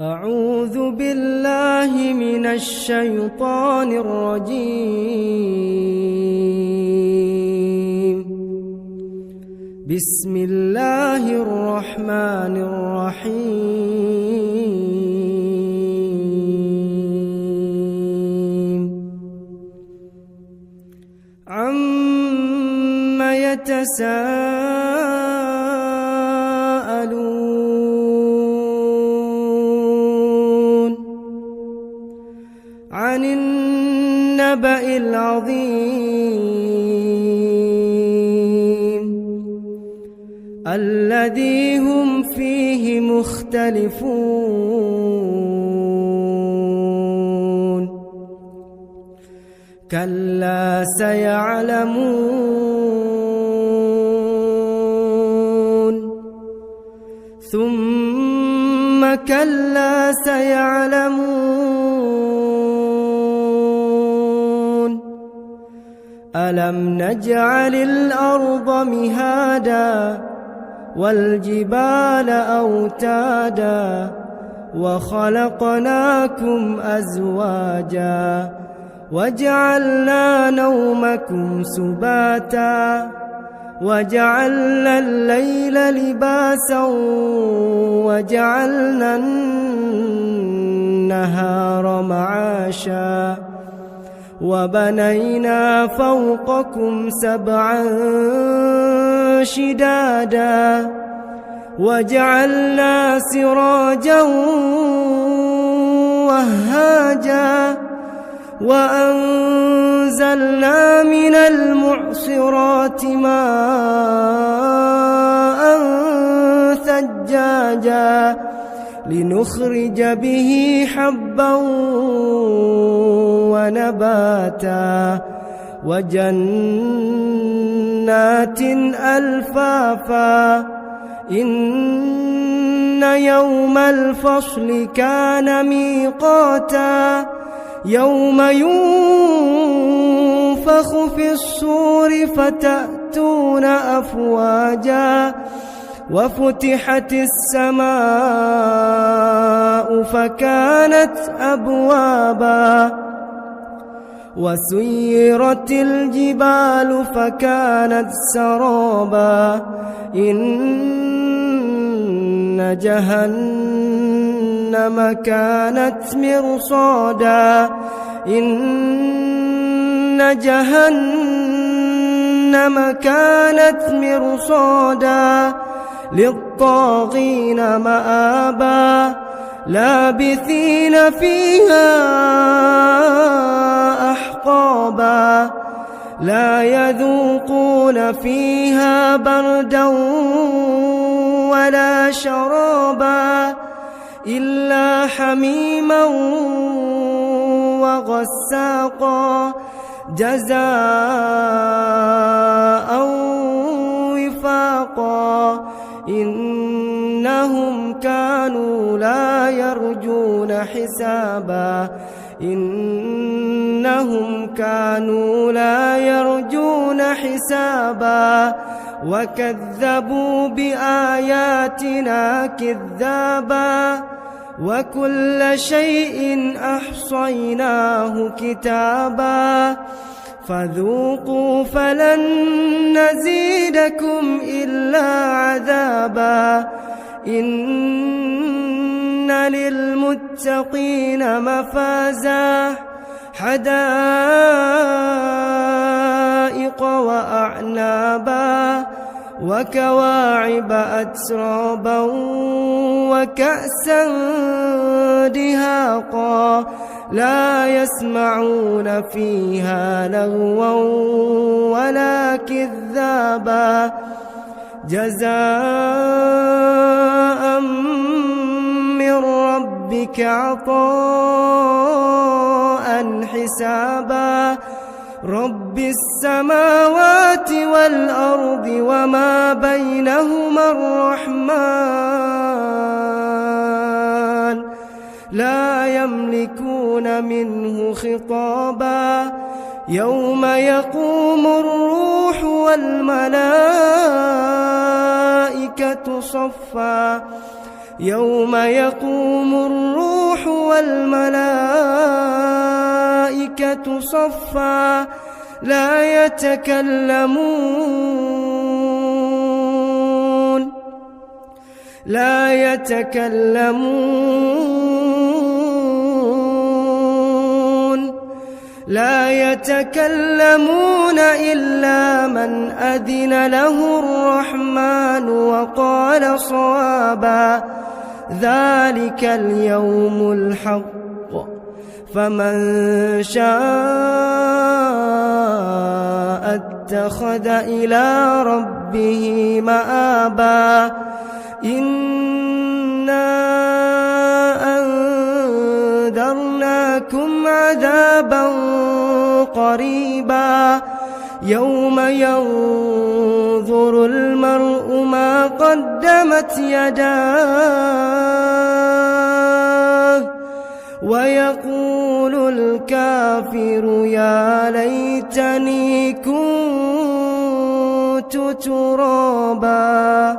أعوذ بالله من الشيطان الرجيم. بسم الله الرحمن الرحيم. عَمَّ يتساءلون عن النبأ العظيم الذي هم فيه مختلفون كلا سيعلمون ثم كلا سيعلمون ألم نجعل الأرض مهادا والجبال أوتادا وخلقناكم أزواجا وجعلنا نومكم سباتا وجعلنا الليل لباسا وجعلنا النهار معاشا وبنينا فوقكم سبعا شدادا وجعلنا سراجا وهاجا وأنزلنا من المعصرات ماء ثجاجا لنخرج به حبا ونباتا وجنات ألفافا إن يوم الفصل كان ميقاتا يوم ينفخ في الصور فتأتون أفواجا وفتحت السماء فكانت أبوابا وسيرت الجبال فكانت سرابا إن جهنم كانت مرصادا إن جهنم كانت مرصادا للطاغين مآبا لابثين فيها أحقابا لا يذوقون فيها بردا ولا شرابا إلا حميما وغساقا جزاء وفاقا إنهم كانوا لا يرجون حسابا إنهم كانوا لا يرجون حسابا وكذبوا بآياتنا كذابا وكل شيء أحصيناه كتابا فذوقوا فلن نزيدكم إلا عذابا إن للمتقين مفازا حدائق وأعنابا وكواعب أترابا وكأسا دهاقا لا يسمعون فيها لغوا ولا كذابا جزاء من ربك عطاء حسابا رب السماوات والأرض وما بينهما الرحمن لا يملكون منه خطابا يوم يقوم الروح والملائكة صفا يوم يقوم الروح والملائكة صفا لا يتكلمون إلا من أذن له الرحمن وقال صوابا ذلك اليوم الحق فمن شاء اتخذ إلى ربه مآبا إنا أنذرناكم عذابا قريبا يوم ينظر المرء ما قدمت يداه ويقول الكافر يا ليتني كنت ترابا.